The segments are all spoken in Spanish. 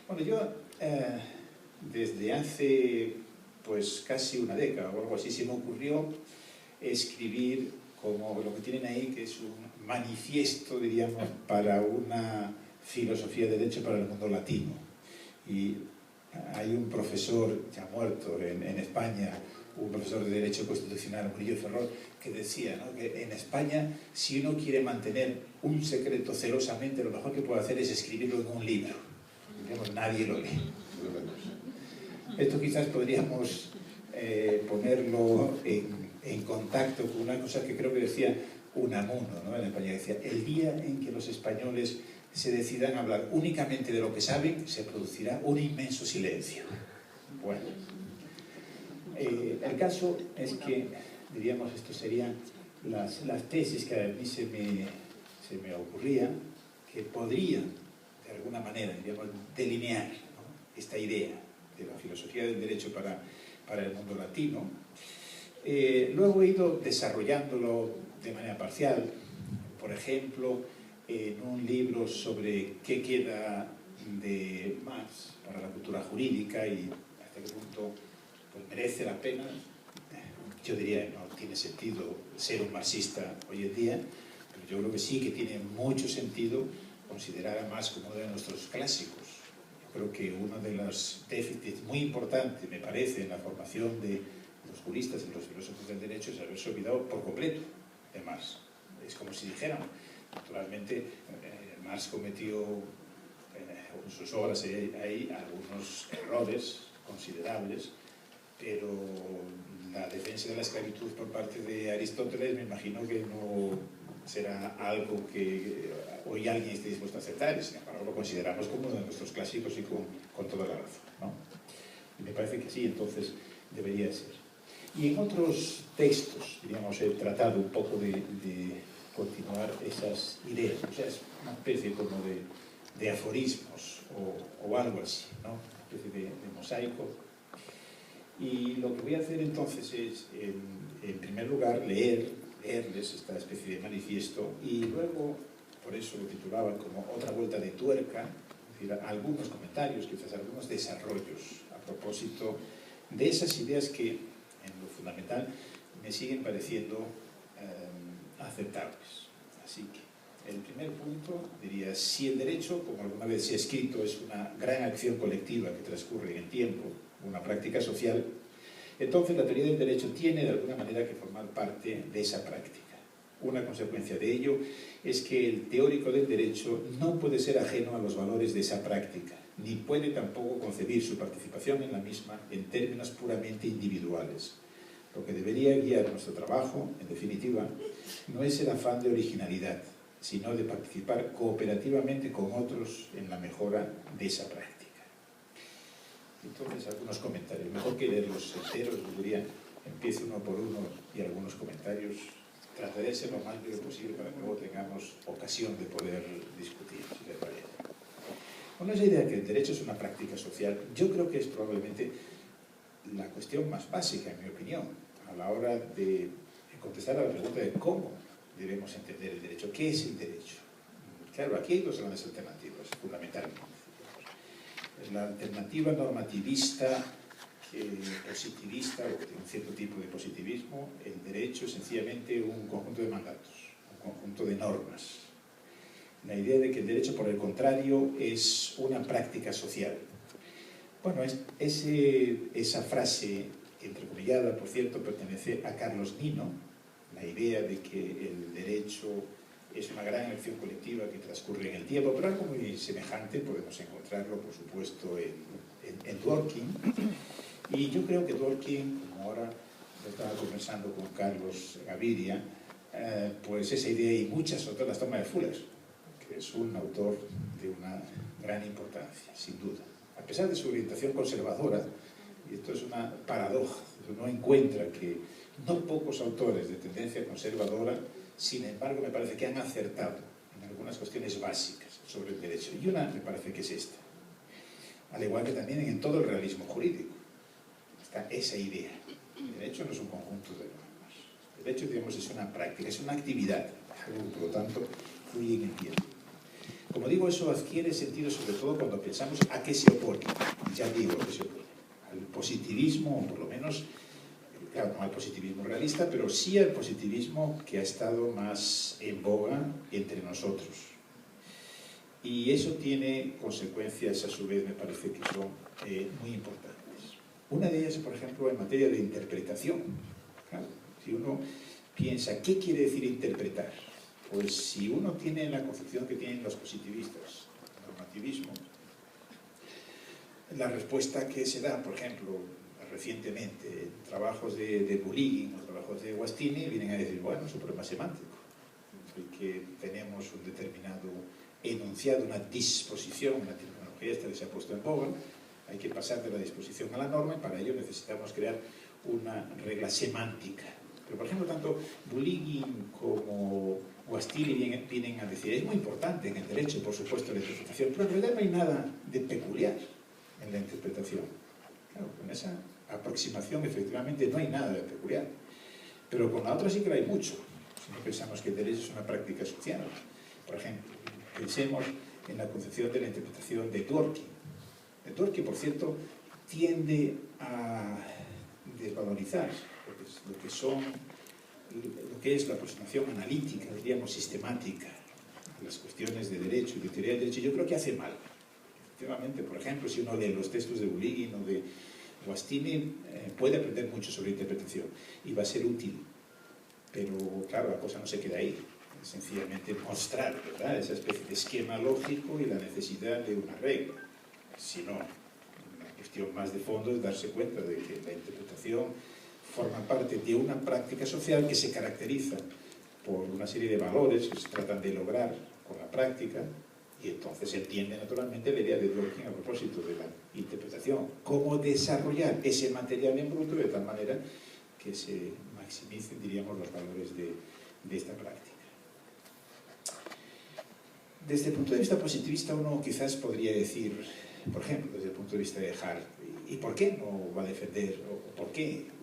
Bueno, yo desde hace pues casi una década o algo así se me ocurrió escribir como lo que tienen ahí, que es un manifiesto, diríamos, para una filosofía de derecho para el mundo latino. Y hay un profesor ya muerto en España, un profesor de Derecho Constitucional, Murillo Ferrol, que decía, ¿no?, que en España, si uno quiere mantener un secreto celosamente, lo mejor que puede hacer es escribirlo en un libro. Digamos, nadie lo lee. Esto quizás podríamos ponerlo en contacto con una cosa que creo que decía Unamuno, ¿no?, en España. Decía, el día en que los españoles se decidan a hablar únicamente de lo que saben, se producirá un inmenso silencio. Bueno, el caso es que, diríamos, esto serían las tesis que a mí se me ocurría que podrían, de alguna manera, diríamos, delinear, ¿no?, esta idea de la filosofía del derecho para el mundo latino. Luego he ido desarrollándolo de manera parcial, por ejemplo, en un libro sobre qué queda de Marx para la cultura jurídica y hasta qué punto pues, merece la pena. Yo diría que no tiene sentido ser un marxista hoy en día, pero yo creo que sí que tiene mucho sentido considerar a Marx como uno de nuestros clásicos. Yo creo que uno de los déficits muy importantes, me parece, en la formación de los juristas y los filósofos del derecho es haberse olvidado por completo de Marx. Es como si dijeran, naturalmente, Marx cometió en sus obras hay algunos errores considerables, pero la defensa de la esclavitud por parte de Aristóteles me imagino que no será algo que hoy alguien esté dispuesto a aceptar, y sin embargo lo consideramos como uno de nuestros clásicos y con toda la razón, ¿no? Y me parece que sí, entonces debería ser. Y en otros textos, diríamos, he tratado un poco de continuar esas ideas, o sea, es una especie como de aforismos o algo así, ¿no? Una especie de mosaico. Y lo que voy a hacer entonces es, en primer lugar, leerles esta especie de manifiesto y luego, por eso lo titulaba como otra vuelta de tuerca, es decir, algunos comentarios, quizás algunos desarrollos a propósito de esas ideas que, en lo fundamental, me siguen pareciendo aceptables. Así que, el primer punto, diría, si el derecho, como alguna vez se ha escrito, es una gran acción colectiva que transcurre en el tiempo, una práctica social, entonces la teoría del derecho tiene de alguna manera que formar parte de esa práctica. Una consecuencia de ello es que el teórico del derecho no puede ser ajeno a los valores de esa práctica, ni puede tampoco concebir su participación en la misma en términos puramente individuales. Lo que debería guiar nuestro trabajo, en definitiva, no es el afán de originalidad, sino de participar cooperativamente con otros en la mejora de esa práctica. Entonces, algunos comentarios. Mejor que leerlos enteros, yo diría, empiece uno por uno y algunos comentarios. Trataré de ser lo más breve posible para que luego tengamos ocasión de poder discutir, si les parece. Bueno, esa idea de que el derecho es una práctica social, yo creo que es probablemente la cuestión más básica, en mi opinión, a la hora de contestar a la pregunta de cómo debemos entender el derecho. ¿Qué es el derecho? Claro, aquí hay dos grandes alternativas, fundamentalmente. Es la alternativa normativista, positivista, o de un cierto tipo de positivismo. El derecho es sencillamente un conjunto de mandatos, un conjunto de normas. La idea de que el derecho, por el contrario, es una práctica social. Bueno, esa frase, entrecomillada, por cierto, pertenece a Carlos Nino, la idea de que el derecho es una gran acción colectiva que transcurre en el tiempo, pero algo muy semejante podemos encontrarlo, por supuesto, en Dworkin. Y yo creo que Dworkin, como ahora estaba conversando con Carlos Gaviria, pues esa idea y muchas otras las toma de Fuller, que es un autor de una gran importancia, sin duda. A pesar de su orientación conservadora, y esto es una paradoja, uno encuentra que no pocos autores de tendencia conservadora, sin embargo, me parece que han acertado en algunas cuestiones básicas sobre el derecho. Y una me parece que es esta. Al igual que también en todo el realismo jurídico está esa idea. El derecho no es un conjunto de normas. El derecho, digamos, es una práctica, es una actividad, algo que, por lo tanto, fluye en el tiempo. Como digo, eso adquiere sentido sobre todo cuando pensamos a qué se opone. Ya digo a qué se opone. Al positivismo, o por lo menos, claro, no al positivismo realista, pero sí al positivismo que ha estado más en boga entre nosotros. Y eso tiene consecuencias, a su vez, me parece que son muy importantes. Una de ellas, por ejemplo, en materia de interpretación. Claro, si uno piensa, ¿qué quiere decir interpretar? Pues si uno tiene la concepción que tienen los positivistas, el normativismo, la respuesta que se da, por ejemplo, recientemente, en trabajos de Bulligin o trabajos de Guastini, vienen a decir, bueno, es un problema semántico, que tenemos un determinado enunciado, una disposición, una terminología esta que se ha puesto en boga, hay que pasar de la disposición a la norma y para ello necesitamos crear una regla semántica. Pero, por ejemplo, tanto Bulligin como Guastini vienen a decir, es muy importante en el derecho, por supuesto, la interpretación, pero en realidad no hay nada de peculiar en la interpretación. Claro, con esa aproximación efectivamente no hay nada de peculiar, pero con la otra sí que hay mucho. Si no pensamos que el derecho es una práctica social. Por ejemplo, pensemos en la concepción de la interpretación de Dworkin. Dworkin, por cierto, tiende a desvalorizar lo que es la aproximación analítica, diríamos sistemática, a las cuestiones de derecho y de teoría del derecho. Yo creo que hace mal. Efectivamente, por ejemplo, si uno lee los textos de Bulligin o de Guastini, puede aprender mucho sobre interpretación y va a ser útil. Pero, claro, la cosa no se queda ahí. Es sencillamente mostrar, ¿verdad?, esa especie de esquema lógico y la necesidad de una regla. Sino, una cuestión más de fondo es darse cuenta de que la interpretación forma parte de una práctica social que se caracteriza por una serie de valores que se tratan de lograr con la práctica, y entonces se entiende naturalmente la idea de Dworkin a propósito de la interpretación. Cómo desarrollar ese material en bruto de tal manera que se maximicen, diríamos, los valores de esta práctica. Desde el punto de vista positivista, uno quizás podría decir, por ejemplo, desde el punto de vista de Hart, ¿y por qué no va a defender, o por qué,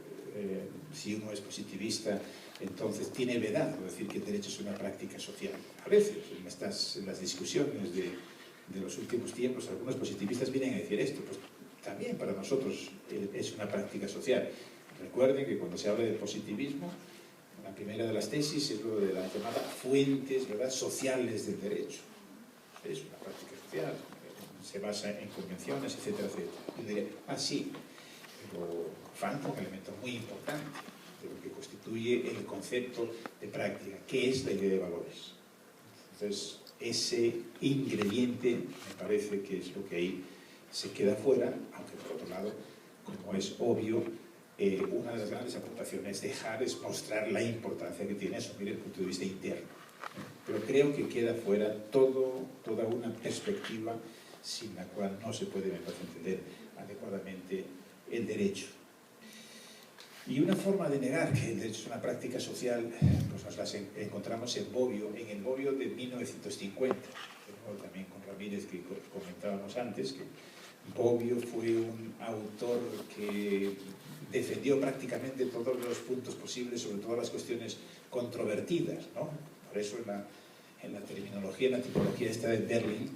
si uno es positivista, entonces tiene vedado decir que el derecho es una práctica social? A veces, en las discusiones de los últimos tiempos, algunos positivistas vienen a decir esto, pues también para nosotros es una práctica social. Recuerden que cuando se habla del positivismo, la primera de las tesis es lo de la llamada fuentes, ¿verdad?, sociales del derecho. Es una práctica social, se basa en convenciones, etcétera, etcétera. Yo diría, sí, pero falta un elemento muy importante de lo que constituye el concepto de práctica, que es la idea de valores. Entonces, ese ingrediente me parece que es lo que ahí se queda fuera, aunque por otro lado, como es obvio, una de las grandes aportaciones de Hart es mostrar la importancia que tiene asumir el punto de vista interno. Pero creo que queda fuera toda una perspectiva sin la cual no se puede, me parece, entender adecuadamente el derecho. Y una forma de negar que el derecho es una práctica social, pues nos las encontramos en el Bobbio de 1950, también con Ramírez, que comentábamos antes, que Bobbio fue un autor que defendió prácticamente todos los puntos posibles sobre todas las cuestiones controvertidas, ¿no? Por eso en la terminología, en la tipología esta de Berlín,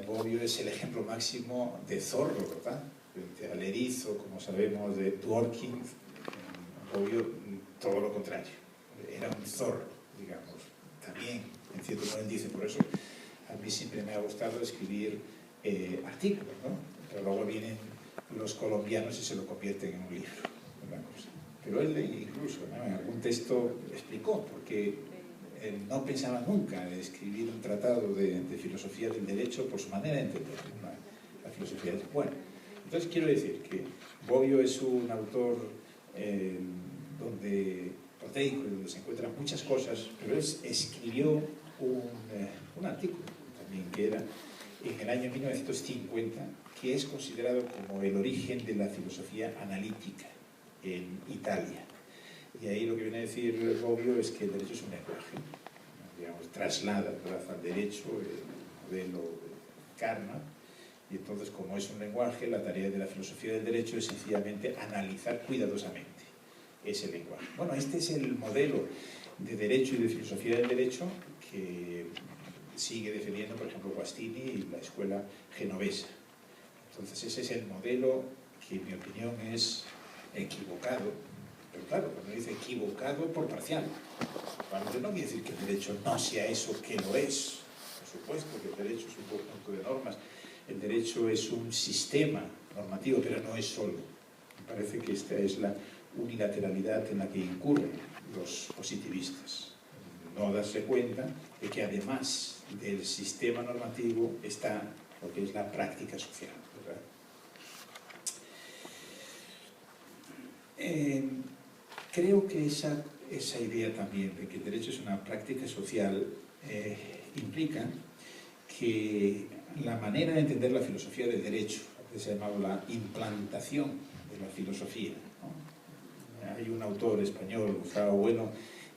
Bobbio es el ejemplo máximo de zorro, ¿verdad? Frente al erizo, como sabemos, de Dworkin, Bobbio todo lo contrario, era un zorro, digamos. También, en cierto modo, él dice, por eso a mí siempre me ha gustado escribir artículos, ¿no? Pero luego vienen los colombianos y se lo convierten en un libro, una cosa. Pero él incluso, ¿no?, en algún texto explicó, porque él no pensaba nunca en escribir un tratado de filosofía del derecho por su manera de entender la filosofía del derecho. Bueno, entonces quiero decir que Bobbio es un autor proteico, donde se encuentran muchas cosas, pero él escribió un artículo también que era en el año 1950, que es considerado como el origen de la filosofía analítica en Italia. Y ahí lo que viene a decir Bobbio es que el derecho es un lenguaje, digamos, traslada, ¿verdad?, al derecho el modelo karma, y entonces, como es un lenguaje, la tarea de la filosofía del derecho es sencillamente analizar cuidadosamente ese lenguaje. Bueno, este es el modelo de derecho y de filosofía del derecho que sigue defendiendo, por ejemplo, Guastini y la escuela genovesa. Entonces ese es el modelo que en mi opinión es equivocado, pero claro, cuando dice equivocado por parcial, no quiere decir que el derecho no sea eso que lo es. Por supuesto que el derecho es un conjunto de normas, el derecho es un sistema normativo, pero no es solo. Me parece que esta es la unilateralidad en la que incurren los positivistas. No darse cuenta de que además del sistema normativo está lo que es la práctica social, ¿verdad? Creo que esa idea también de que el derecho es una práctica social implica que la manera de entender la filosofía del derecho, que se ha llamado la implantación de la filosofía, ¿no? Hay un autor español, Gustavo Bueno,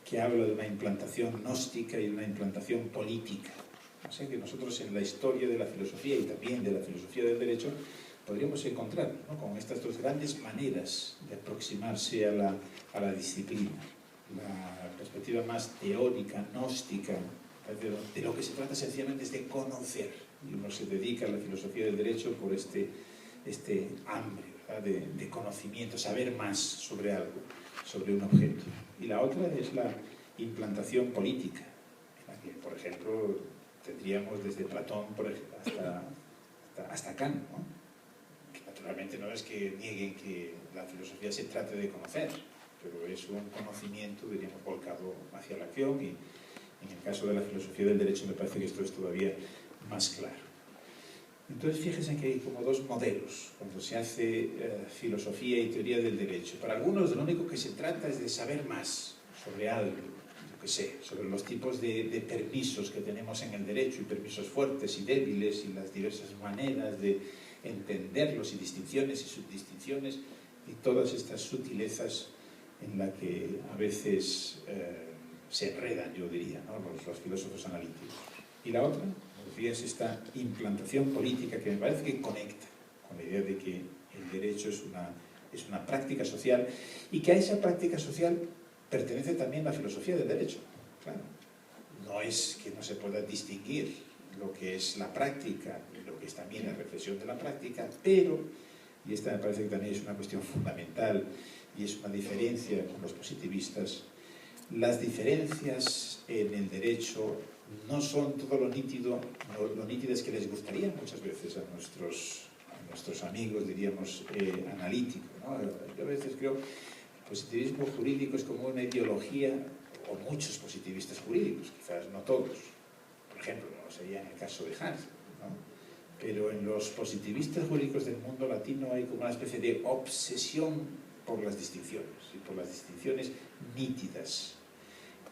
que habla de una implantación gnóstica y una implantación política. O sea que nosotros en la historia de la filosofía y también de la filosofía del derecho podríamos encontrar, ¿no?, con estas dos grandes maneras de aproximarse a la disciplina. La perspectiva más teórica, gnóstica, de lo que se trata sencillamente es de conocer. Y uno se dedica a la filosofía del derecho por este hambre, ¿verdad?, de conocimiento, saber más sobre algo, sobre un objeto. Y la otra es la implantación política. Aquí, por ejemplo, tendríamos desde Platón hasta Kant, ¿no? Que naturalmente no es que nieguen que la filosofía se trate de conocer, pero es un conocimiento, diríamos, volcado hacia la acción, y en el caso de la filosofía del derecho me parece que esto es todavía más claro. Entonces, fíjense que hay como dos modelos cuando se hace filosofía y teoría del derecho. Para algunos, lo único que se trata es de saber más sobre algo, yo qué sé, sobre los tipos de permisos que tenemos en el derecho, y permisos fuertes y débiles, y las diversas maneras de entenderlos, y distinciones y subdistinciones, y todas estas sutilezas en las que a veces se enredan, yo diría, ¿no?, los filósofos analíticos. Y la otra, es esta implantación política que me parece que conecta con la idea de que el derecho es una práctica social, y que a esa práctica social pertenece también la filosofía del derecho. Claro, no es que no se pueda distinguir lo que es la práctica y lo que es también la reflexión de la práctica, pero, y esta me parece que también es una cuestión fundamental y es una diferencia con los positivistas, las diferencias en el derecho no son todo lo nítidas que les gustaría muchas veces a nuestros amigos, diríamos, analíticos, ¿no? Yo a veces creo que el positivismo jurídico es como una ideología, o muchos positivistas jurídicos, quizás no todos, por ejemplo, no sería en el caso de Hans, ¿no?, pero en los positivistas jurídicos del mundo latino hay como una especie de obsesión por las distinciones, y por las distinciones nítidas.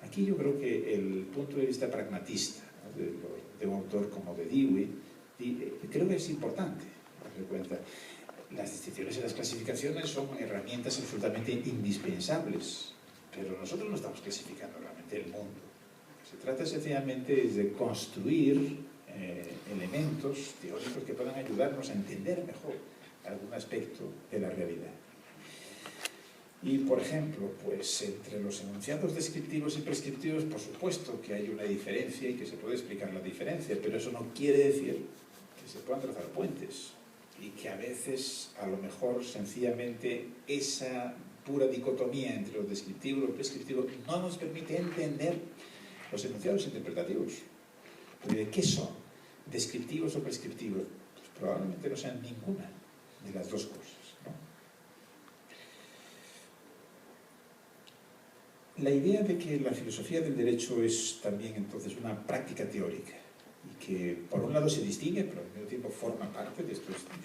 Aquí yo creo que el punto de vista pragmatista, ¿no?, de un autor como de Dewey, creo que es importante darse cuenta. Las distinciones y las clasificaciones son herramientas absolutamente indispensables, pero nosotros no estamos clasificando realmente el mundo. Lo que se trata sencillamente es de construir elementos teóricos que puedan ayudarnos a entender mejor algún aspecto de la realidad. Y, por ejemplo, pues entre los enunciados descriptivos y prescriptivos, por supuesto que hay una diferencia y que se puede explicar la diferencia, pero eso no quiere decir que se puedan trazar puentes, y que a veces, a lo mejor, sencillamente, esa pura dicotomía entre lo descriptivo y lo prescriptivo no nos permite entender los enunciados interpretativos. Porque, ¿qué son? ¿Descriptivos o prescriptivos? Pues probablemente no sean ninguna de las dos cosas, ¿no? La idea de que la filosofía del derecho es también entonces una práctica teórica, y que por un lado se distingue, pero al mismo tiempo forma parte de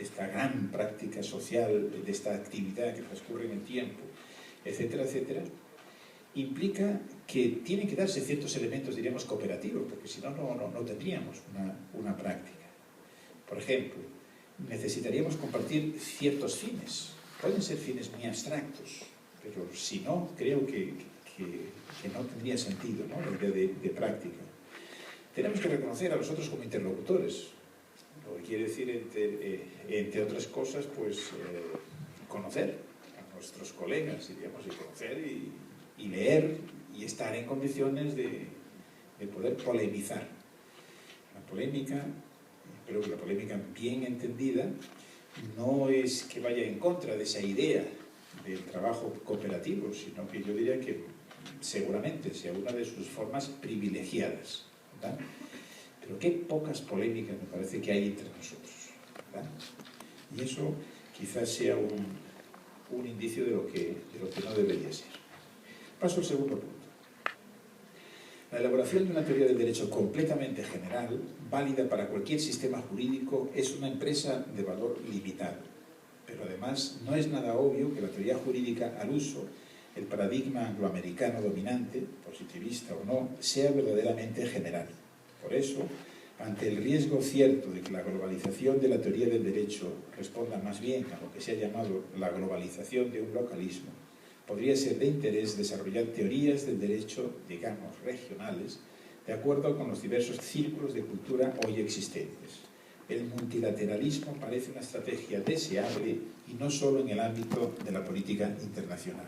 esta gran práctica social, de esta actividad que transcurre en el tiempo, etcétera, etcétera, implica que tienen que darse ciertos elementos, diríamos, cooperativos, porque si no, no tendríamos una práctica. Por ejemplo, necesitaríamos compartir ciertos fines. Pueden ser fines muy abstractos, pero si no, creo que no tendría sentido, ¿no?, la idea de práctica. Tenemos que reconocer a los otros como interlocutores, lo que quiere decir, entre otras cosas, pues conocer a nuestros colegas, diríamos, y conocer y leer y estar en condiciones de poder polemizar. polémica, pero la polémica bien entendida, no es que vaya en contra de esa idea del trabajo cooperativo, sino que yo diría que seguramente sea una de sus formas privilegiadas, ¿verdad? Pero qué pocas polémicas me parece que hay entre nosotros, ¿verdad? Y eso quizás sea un indicio de lo que no debería ser. Paso al segundo punto. La elaboración de una teoría del derecho completamente general, válida para cualquier sistema jurídico, es una empresa de valor limitado. Pero además no es nada obvio que la teoría jurídica al uso, el paradigma angloamericano dominante, positivista o no, sea verdaderamente general. Por eso, ante el riesgo cierto de que la globalización de la teoría del derecho responda más bien a lo que se ha llamado la globalización de un localismo, podría ser de interés desarrollar teorías del derecho, digamos, regionales, de acuerdo con los diversos círculos de cultura hoy existentes. El multilateralismo parece una estrategia deseable y no solo en el ámbito de la política internacional.